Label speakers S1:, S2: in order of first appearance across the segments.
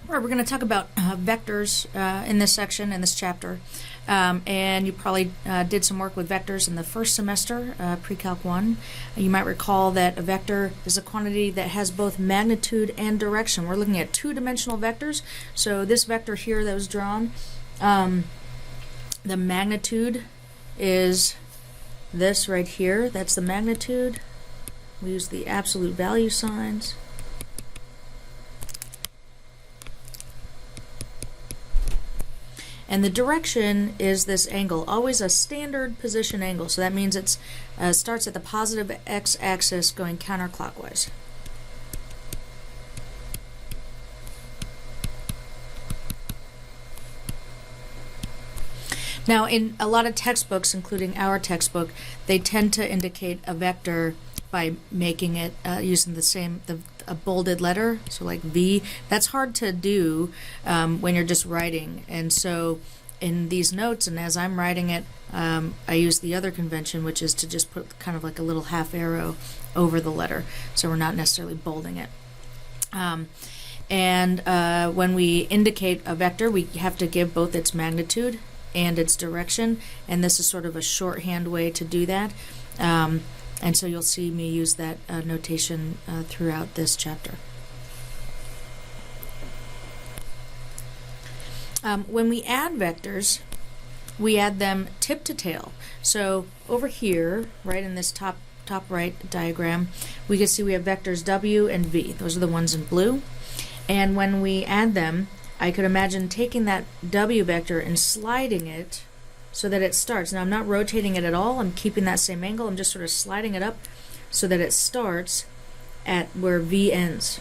S1: All right, we're going to talk about vectors in this section, in this chapter. And you probably did some work with vectors in the first semester, Pre-Calc 1. You might recall that a vector is a quantity that has both magnitude and direction. We're looking at two-dimensional vectors. So this vector here that was drawn, the magnitude is this right here. That's the magnitude. We use the absolute value signs. And the direction is this angle, always a standard position angle. So that means it starts at the positive x-axis going counterclockwise. Now, in a lot of textbooks, including our textbook, they tend to indicate a vector by making it using a bolded letter, so like V. That's hard to do when you're just writing, and so in these notes and as I'm writing it, I use the other convention, which is to just put kind of like a little half arrow over the letter, so we're not necessarily bolding it. When we indicate a vector, we have to give both its magnitude and its direction, and this is sort of a shorthand way to do that. And so you'll see me use that notation throughout this chapter. When we add vectors, we add them tip to tail. So over here, right in this top right diagram, we can see we have vectors W and V. Those are the ones in blue. And when we add them, I could imagine taking that W vector and sliding it so that it starts. Now I'm not rotating it at all, I'm keeping that same angle, I'm just sort of sliding it up so that it starts at where V ends.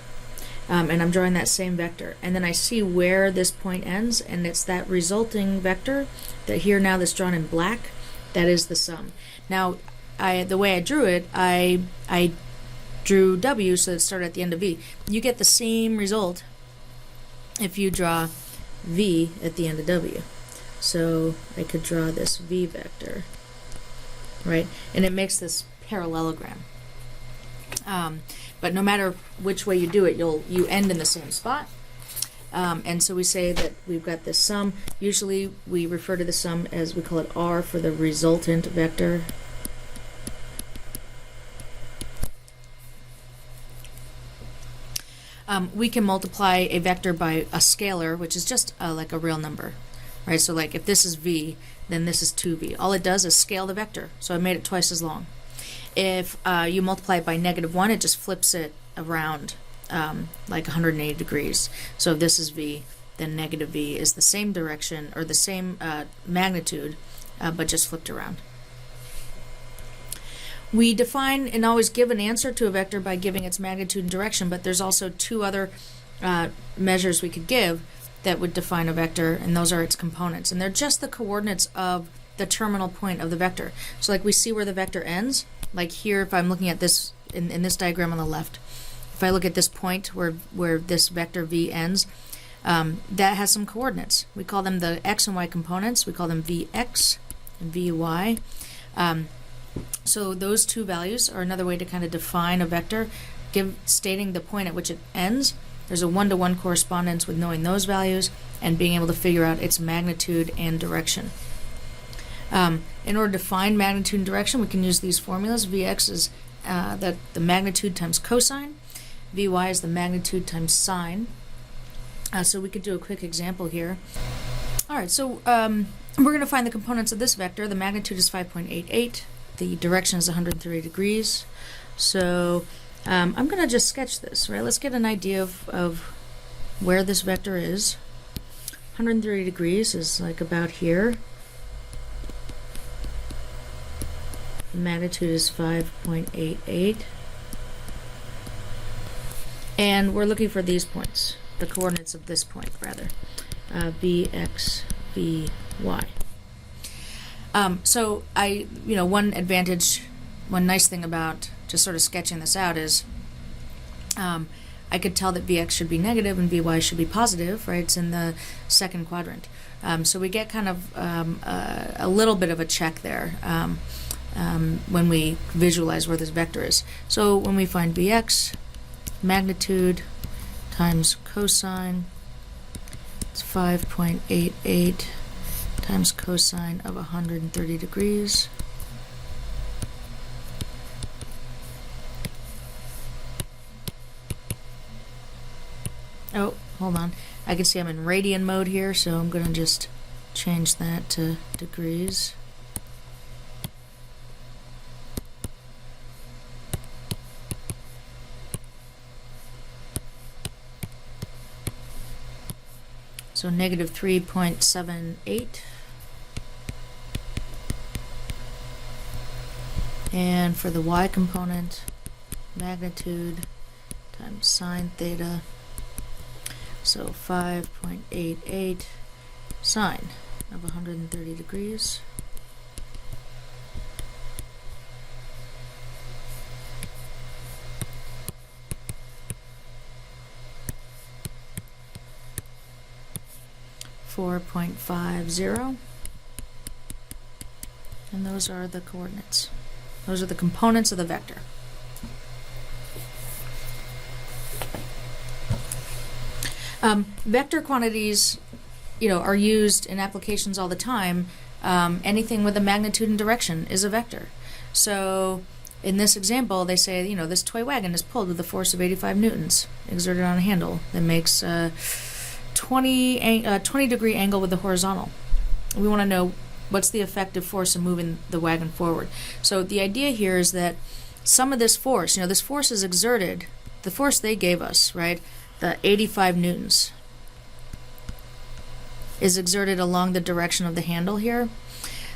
S1: And I'm drawing that same vector. And then I see where this point ends, and it's that resulting vector that here now that's drawn in black, that is the sum. Now the way I drew it, I drew W so it started at the end of V. You get the same result if you draw V at the end of W. So I could draw this V vector, right? And it makes this parallelogram. But no matter which way you do it, you end in the same spot. And so we say that we've got this sum. Usually we refer to the sum as, we call it R for the resultant vector. We can multiply a vector by a scalar, which is just like a real number. Right, so like if this is V, then this is 2V. All it does is scale the vector, so I made it twice as long. If you multiply it by -1, it just flips it around like 180 degrees. So if this is V, then negative V is the same direction, or the same magnitude, but just flipped around. We define and always give an answer to a vector by giving its magnitude and direction, but there's also two other measures we could give that would define a vector, and those are its components. And they're just the coordinates of the terminal point of the vector. So like we see where the vector ends, like here if I'm looking at this in this diagram on the left, if I look at this point where this vector V ends, that has some coordinates. We call them the x and y components. We call them Vx and Vy. So those two values are another way to kind of define a vector, stating the point at which it ends. There's a one-to-one correspondence with knowing those values and being able to figure out its magnitude and direction. In order to find magnitude and direction, we can use these formulas. Vx is the magnitude times cosine. Vy is the magnitude times sine. So we could do a quick example here. All right, so we're going to find the components of this vector. The magnitude is 5.88. The direction is 130 degrees. So I'm going to just sketch this, right? Let's get an idea of where this vector is. 130 degrees is like about here. The magnitude is 5.88. And we're looking for these points, the coordinates of this point, rather. Vx, Vy. So one nice thing about just sort of sketching this out is I could tell that Vx should be negative and Vy should be positive, right? It's in the second quadrant. So we get kind of a little bit of a check there when we visualize where this vector is. So when we find Vx, magnitude times cosine 5.88 times cosine of 130 degrees. Oh, hold on. I can see I'm in radian mode here, so I'm going to just change that to degrees. So negative 3.78. And for the y component, magnitude times sine theta. So 5.88 sine of 130 degrees. .50, and those are the coordinates. Those are the components of the vector. Vector quantities, are used in applications all the time. Anything with a magnitude and direction is a vector. So in this example, they say, this toy wagon is pulled with a force of 85 newtons exerted on a handle that makes 20 degree angle with the horizontal. We want to know what's the effective force in moving the wagon forward. So the idea here is that some of this force, this force is exerted, the force they gave us, right, the 85 newtons, is exerted along the direction of the handle here.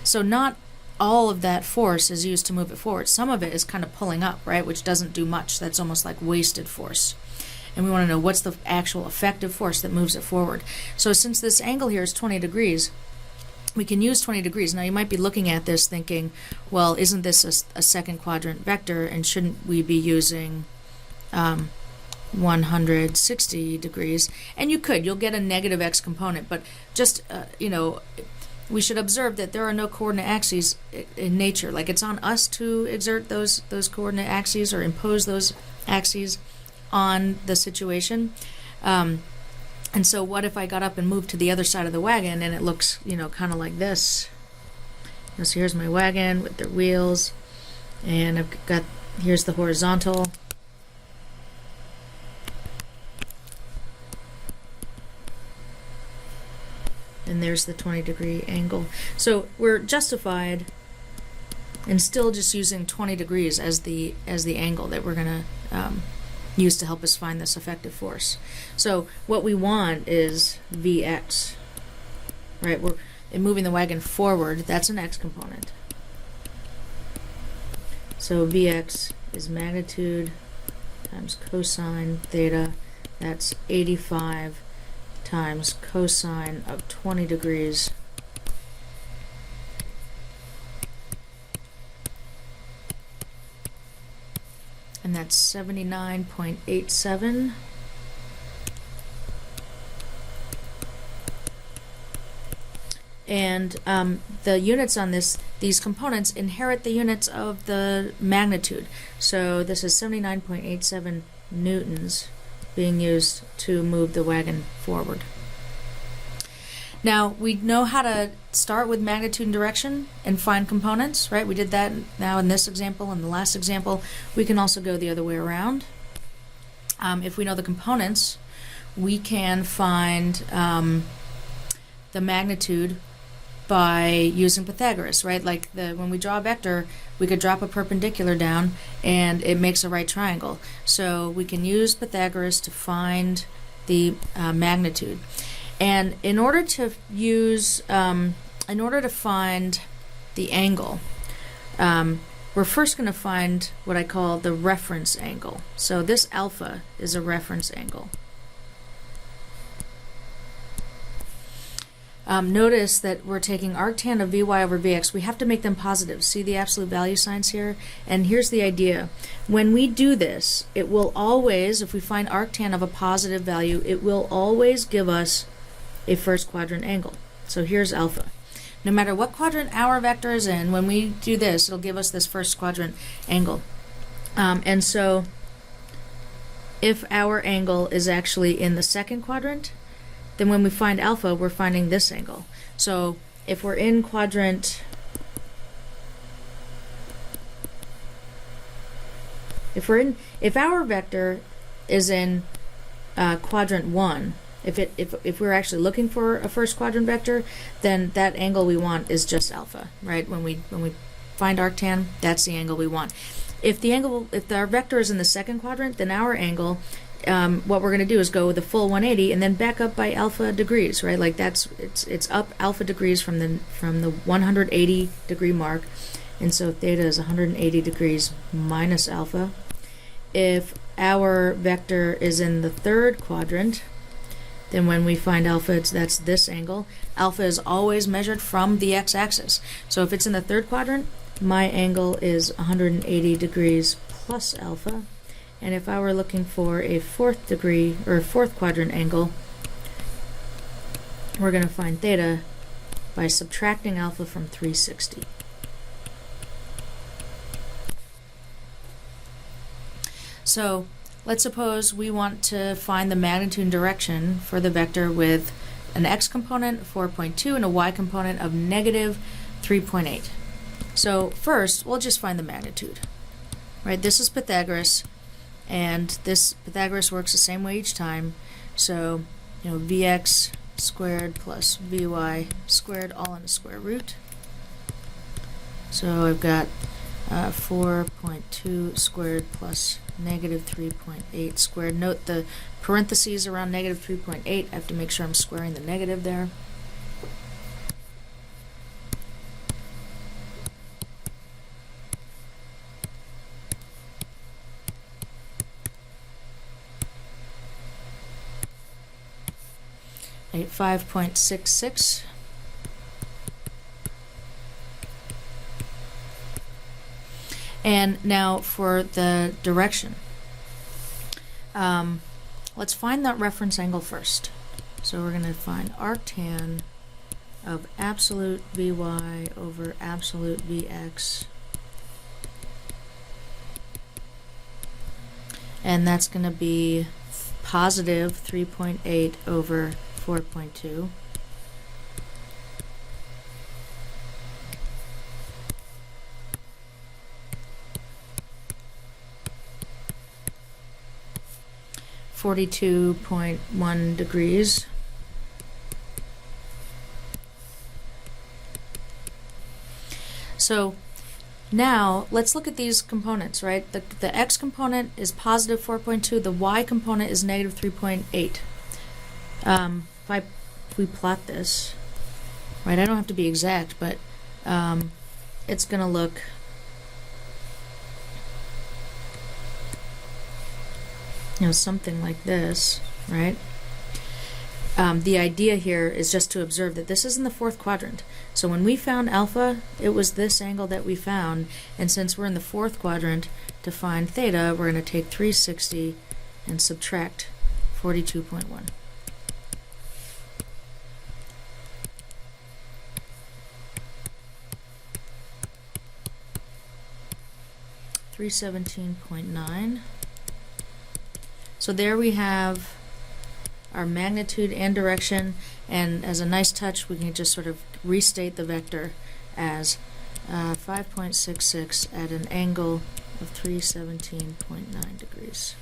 S1: So not all of that force is used to move it forward. Some of it is kind of pulling up, right, which doesn't do much. That's almost like wasted force. And we want to know what's the actual effective force that moves it forward. So since this angle here is 20 degrees, we can use 20 degrees. Now you might be looking at this thinking, well, isn't this a second quadrant vector, and shouldn't we be using 160 degrees? And you'll get a negative x component, but just, we should observe that there are no coordinate axes in nature. Like, it's on us to exert those coordinate axes or impose those axes on the situation. And so what if I got up and moved to the other side of the wagon and it looks, kind of like this? So here's my wagon with their wheels, and here's the horizontal. And there's the 20 degree angle. So we're justified in still just using 20 degrees as the angle that we're going to use to help us find this effective force. So what we want is Vx, right? We're moving the wagon forward. That's an x component. So Vx is magnitude times cosine theta. That's 85 times cosine of 20 degrees. And that's 79.87. And the units on these components inherit the units of the magnitude. So this is 79.87 newtons being used to move the wagon forward. Now, we know how to start with magnitude and direction and find components, right? We did that now in this example and the last example. We can also go the other way around. If we know the components, we can find the magnitude by using Pythagoras, right? Like when we draw a vector, we could drop a perpendicular down and it makes a right triangle. So we can use Pythagoras to find the magnitude. And in order to find the angle, we're first going to find what I call the reference angle. So this alpha is a reference angle. Notice that we're taking arctan of Vy over Vx. We have to make them positive. See the absolute value signs here? And here's the idea. When we do this, it will always, if we find arctan of a positive value, it will always give us a first quadrant angle. So here's alpha. No matter what quadrant our vector is in, when we do this, it'll give us this first quadrant angle. And so if our angle is actually in the second quadrant, then when we find alpha, we're finding this angle. So if we're in quadrant, if our vector is in quadrant 1, if we're actually looking for a first quadrant vector, then that angle we want is just alpha, right? When we find arctan, that's the angle we want. If our vector is in the second quadrant, then our angle, what we're going to do is go with the full 180 and then back up by alpha degrees, right? Like it's up alpha degrees from the 180 degree mark, and so theta is 180 degrees minus alpha. If our vector is in the third quadrant, then when we find alpha, that's this angle. Alpha is always measured from the x-axis. So if it's in the third quadrant, my angle is 180 degrees plus alpha. And if I were looking for a fourth quadrant angle, we're going to find theta by subtracting alpha from 360. So let's suppose we want to find the magnitude and direction for the vector with an x component, 4.2, and a y component of negative 3.8. So first, we'll just find the magnitude. Right? This is Pythagoras, and this Pythagoras works the same way each time. So, vx squared plus vy squared all in the square root. So I've got 4.2 squared plus negative 3.8 squared. Note the parentheses around negative 3.8. I have to make sure I'm squaring the negative there. At 5.66. And now for the direction. Let's find that reference angle first. So we're going to find arctan of absolute Vy over absolute Vx. And that's going to be positive 3.8 over 4.2. (42.1 degrees). So now let's look at these components, right? The x component is positive 4.2, the y component is negative 3.8. If we plot this, right, I don't have to be exact, but it's going to look something like this, right? The idea here is just to observe that this is in the fourth quadrant. So when we found alpha, it was this angle that we found, and since we're in the fourth quadrant, to find theta, we're going to take 360 and subtract 42.1. $317.9. So there we have our magnitude and direction, and as a nice touch, we can just sort of restate the vector as 5.66 at an angle of 317.9 degrees.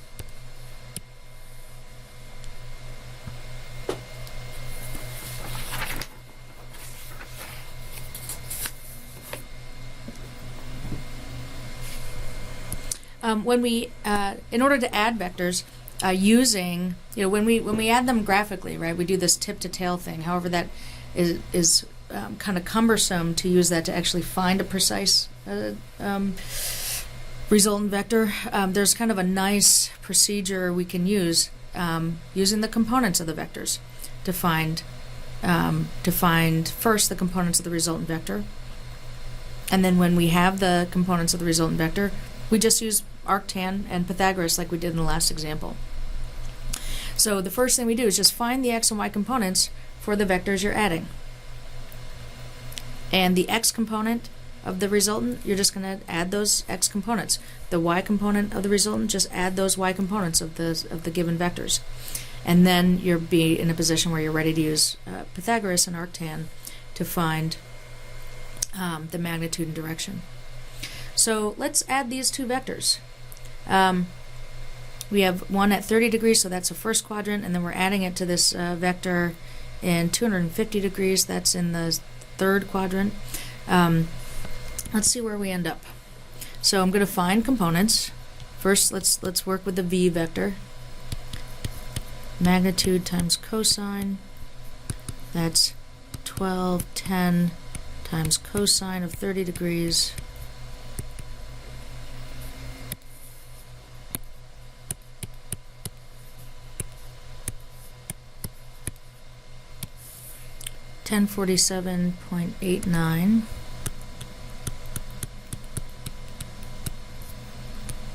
S1: When we, in order to add vectors, using, when we add them graphically, right, we do this tip to tail thing. However, that is kind of cumbersome to use that to actually find a precise resultant vector. There's kind of a nice procedure we can use using the components of the vectors to find first the components of the resultant vector, and then when we have the components of the resultant vector, we just use arctan and Pythagoras like we did in the last example. So the first thing we do is just find the x and y components for the vectors you're adding. And the x component of the resultant, you're just going to add those x components. The y component of the resultant, just add those y components of the given vectors. And then you'll be in a position where you're ready to use Pythagoras and arctan to find the magnitude and direction. So let's add these two vectors. We have one at 30 degrees, so that's the first quadrant, and then we're adding it to this vector in 250 degrees, that's in the third quadrant. Let's see where we end up. So I'm going to find components. First, let's work with the v vector. Magnitude times cosine, that's 1210 times cosine of 30 degrees. $1047.89.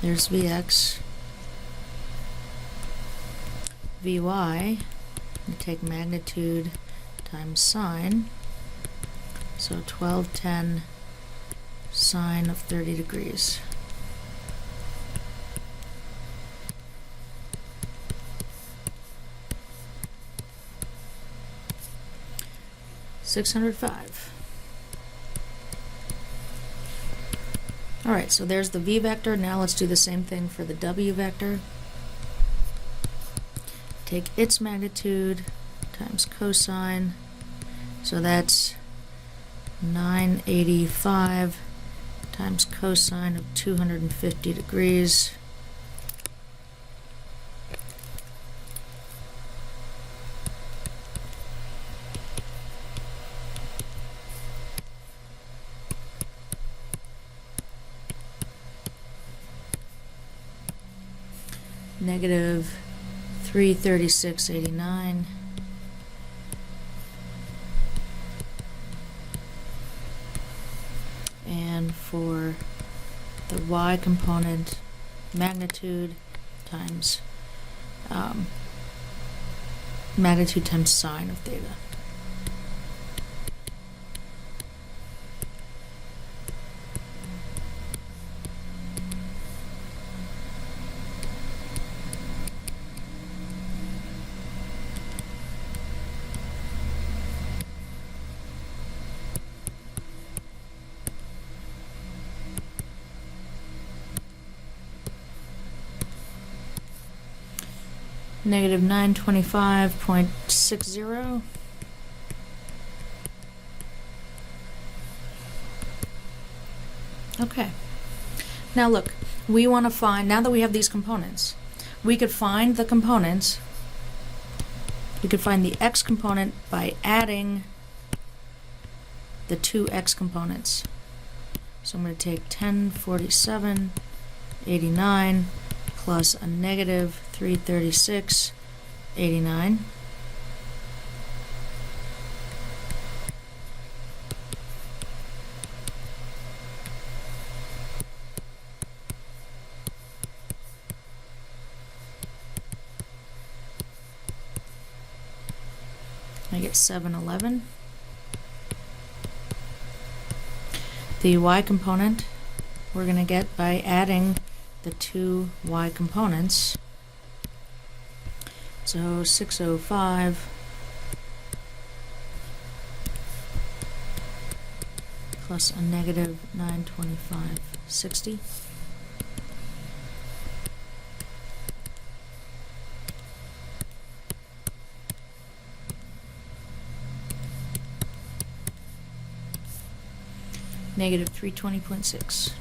S1: There's Vx. Vy, we take magnitude times sine, so 1210 sine of 30 degrees. $605. Alright, so there's the v vector. Now let's do the same thing for the w vector. Take its magnitude times cosine, so that's 985 times cosine of 250 degrees. Negative 336.89. And for the y component, magnitude times sine of theta. Negative 925.60. Okay. Now look, we want to find, now that we have these components, we could find the components, we could find the x component by adding the two x components. So I'm going to take 1047.89 plus a negative 336.89. I get 711. The y component we're going to get by adding the two y components. So 605 plus a negative 925.60. Negative 320.6.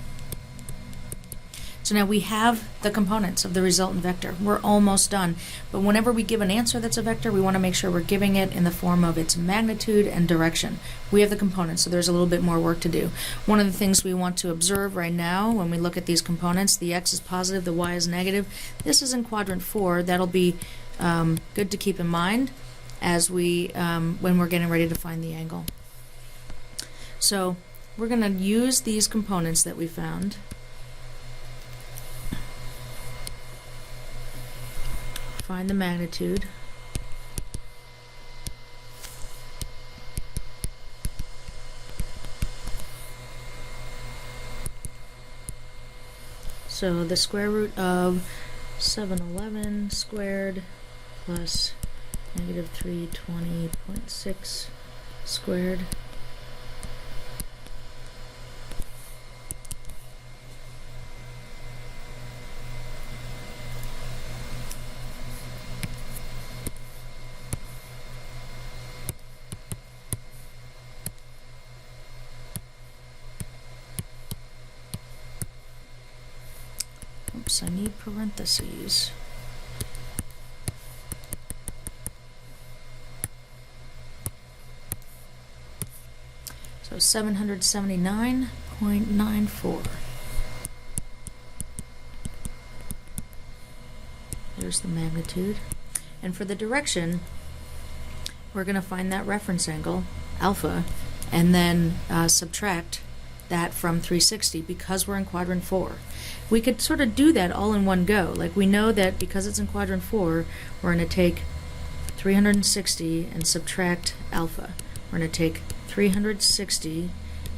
S1: So now we have the components of the resultant vector. We're almost done. But whenever we give an answer that's a vector, we want to make sure we're giving it in the form of its magnitude and direction. We have the components, so there's a little bit more work to do. One of the things we want to observe right now when we look at these components, the x is positive, the y is negative. This is in quadrant 4. That'll be good to keep in mind as we when we're getting ready to find the angle. So we're going to use these components that we found. Find the magnitude. So the square root of 711 squared plus negative 320.6 squared. Oops, I need parentheses. So 779.94. There's the magnitude. And for the direction, we're going to find that reference angle, alpha, and then subtract that from 360 because we're in quadrant 4. We could sort of do that all in one go. Like we know that because it's in quadrant 4, we're going to take 360 and subtract alpha. We're going to take 360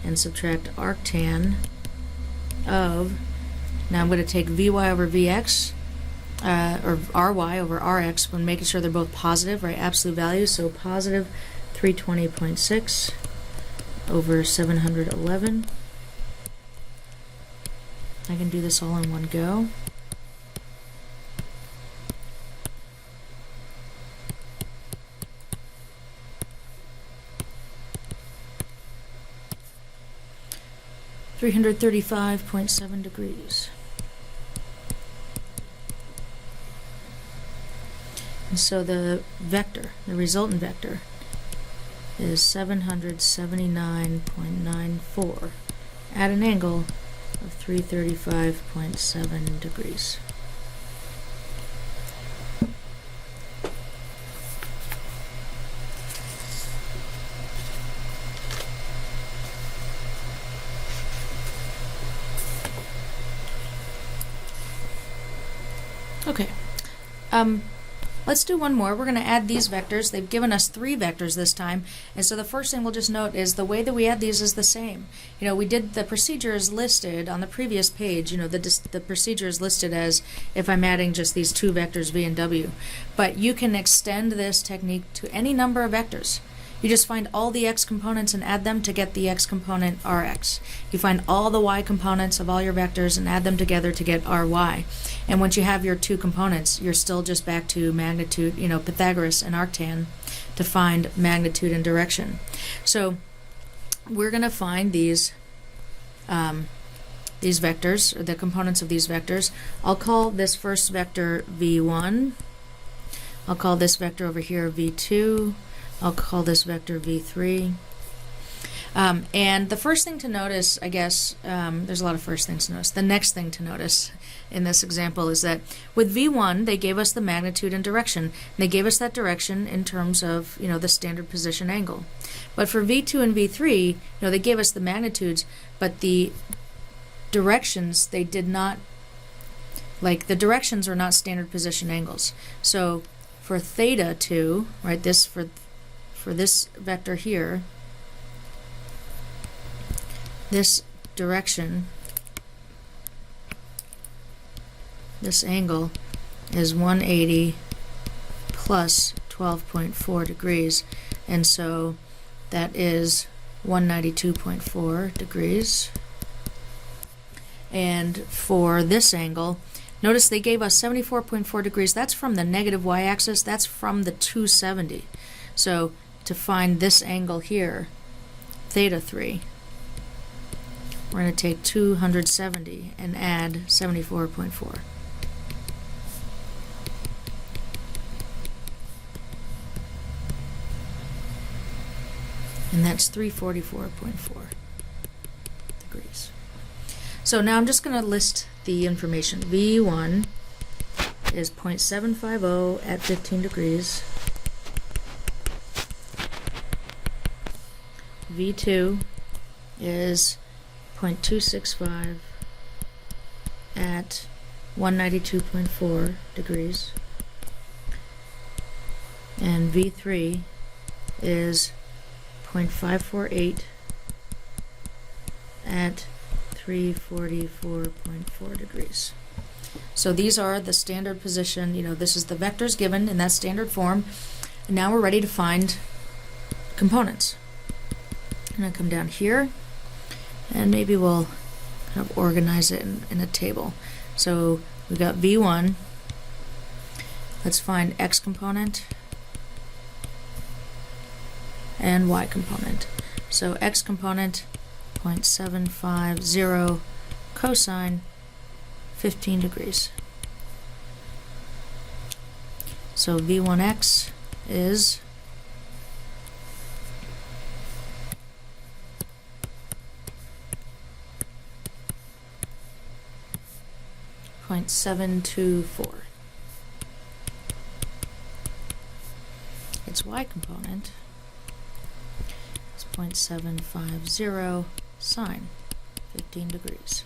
S1: and subtract arctan of, now I'm going to take Vy over Vx, or Ry over Rx, when making sure they're both positive, right, absolute values, so positive 320.6 over 711. I can do this all in one go. $335.7 degrees. And so the vector, the resultant vector, is 779.94 at an angle of 335.7 degrees. Okay. Let's do one more. We're going to add these vectors. They've given us 3 vectors this time, and so the first thing we'll just note is the way that we add these is the same. You know, we did the procedure is listed on the previous page. You know, the procedure is listed as if I'm adding just these 2 vectors, v and w. But you can extend this technique to any number of vectors. You just find all the x components and add them to get the x component Rx. You find all the y components of all your vectors and add them together to get Ry. And once you have your 2 components, you're still just back to magnitude, you know, Pythagoras and arctan to find magnitude and direction. So we're going to find these vectors, or the components of these vectors. I'll call this first vector v1. I'll call this vector over here v2. I'll call this vector v3. And the first thing to notice, I guess, there's a lot of first things to notice. The next thing to notice in this example is that with v1, they gave us the magnitude and direction. They gave us that direction in terms of, you know, the standard position angle. But for v2 and v3, you know, they gave us the magnitudes, but the directions, they did not, like, the directions are not standard position angles. So for theta 2, right, this for this vector here, this direction, this angle is 180 plus 12.4 degrees, and so that is 192.4 degrees. And for this angle, notice they gave us 74.4 degrees. That's from the negative y-axis. That's from the 270. So to find this angle here, theta 3, we're going to take 270 and add 74.4. And that's 344.4 degrees. So now I'm just going to list the information. V1 is 0.750 at 15 degrees. V2 is 0.265 at 192.4 degrees. And V3 is 0.548 at 344.4 degrees. So these are the standard position, this is the vectors given in that standard form. And now we're ready to find components. I'm going to come down here, and maybe we'll kind of organize it in a table. So we've got V1. Let's find X component and Y component. So X component, 0.750 cosine 15 degrees. So V1X is 0.724. Its Y component is 0.750 sine 15 degrees.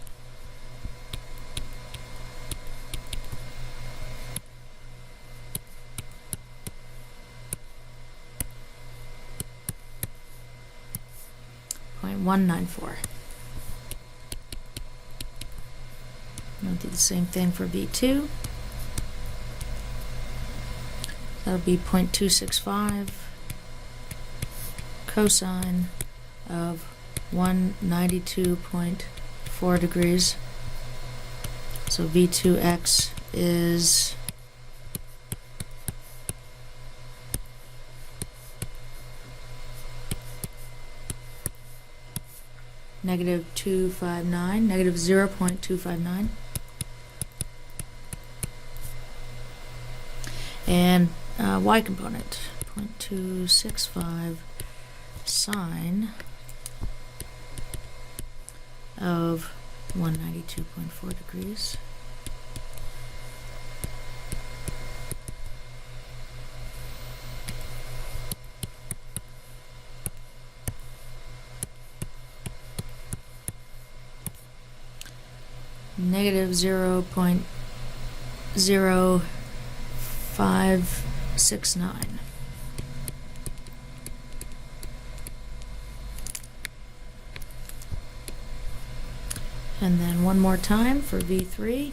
S1: .194. I'll do the same thing for V2. That'll be 0.265 cosine of 192.4 degrees. So V2X is negative 259, negative 0.259. And Y component, 0.265 sine of 192.4 degrees. Negative 0.0569. And then one more time for V3.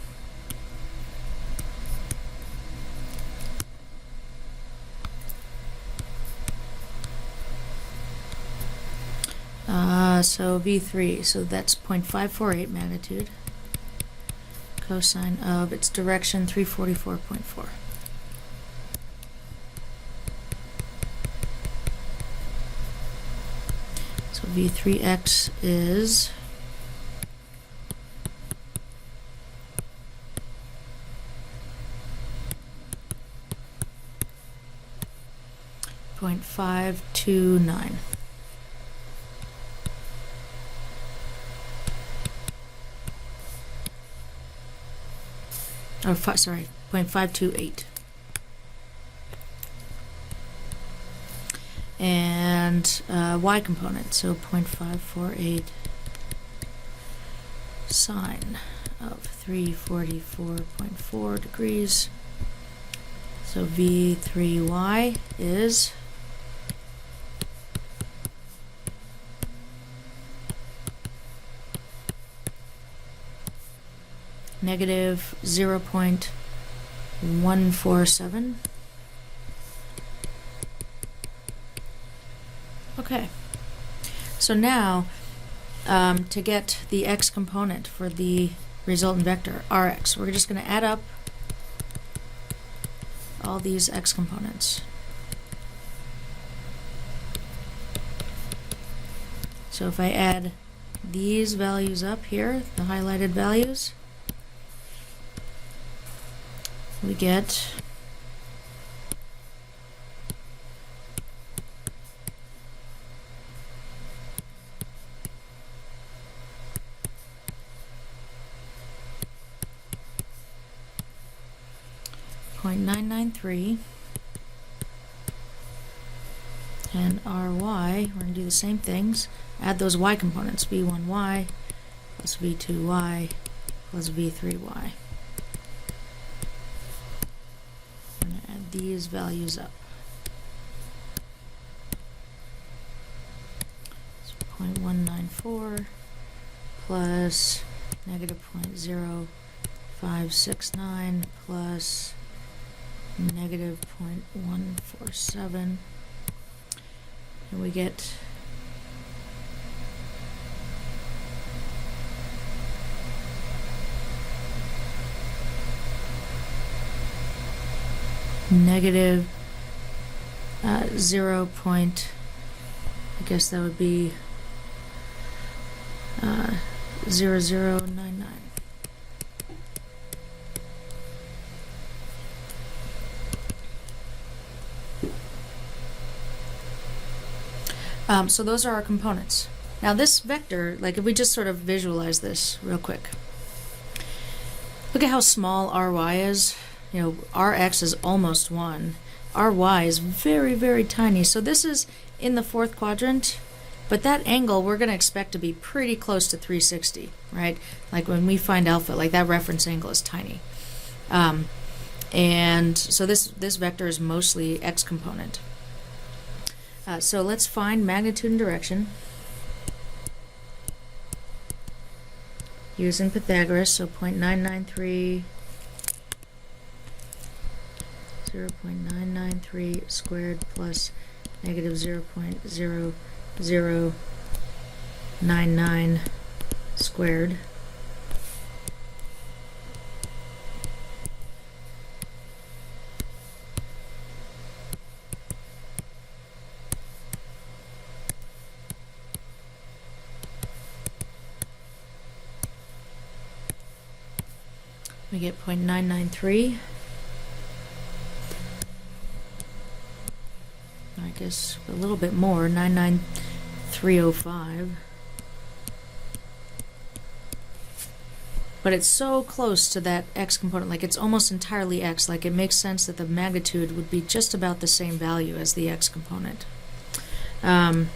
S1: So V3, so that's 0.548 magnitude cosine of its direction 344.4. So V3X is .529. Oh, sorry, 0.528. And Y component, so 0.548 sine of 344.4 degrees. So V3Y is negative 0.147. Okay, so now to get the X component for the resultant vector Rx, we're just going to add up all these X components. So if I add these values up here, the highlighted values, we get .993, and RY, we're going to do the same things, add those Y components, V1Y plus V2Y plus V3Y. We're going to add these values up. So 0.194 plus negative 569 plus negative 0.147, and we get negative 0 point, I guess that would be 0099. So those are our components. Now this vector, like if we just sort of visualize this real quick, look at how small Ry is. You know, Rx is almost 1. Ry is very, very tiny. So this is in the fourth quadrant, but that angle we're going to expect to be pretty close to 360, right? Like when we find alpha, like that reference angle is tiny. And so this vector is mostly x component. So let's find magnitude and direction using Pythagoras. So 0.993 0.993 squared plus negative 0.0099 squared. We get 0.993. I guess a little bit more, 99305. But it's so close to that x component, like it's almost entirely x, like it makes sense that the magnitude would be just about the same value as the x component. And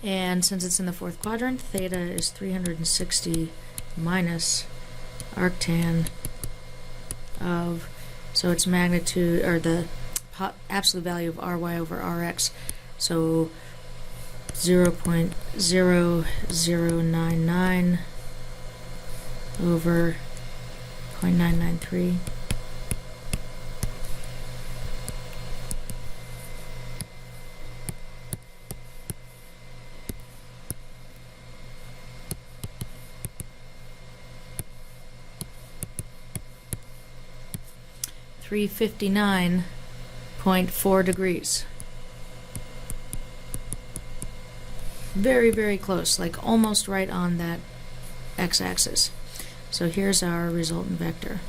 S1: since it's in the fourth quadrant, theta is 360 minus arctan of, so its magnitude, or the absolute value of Ry over Rx, so 0.0099 over 0.993. .4 degrees. Very, very close, like almost right on that x-axis. So here's our resultant vector.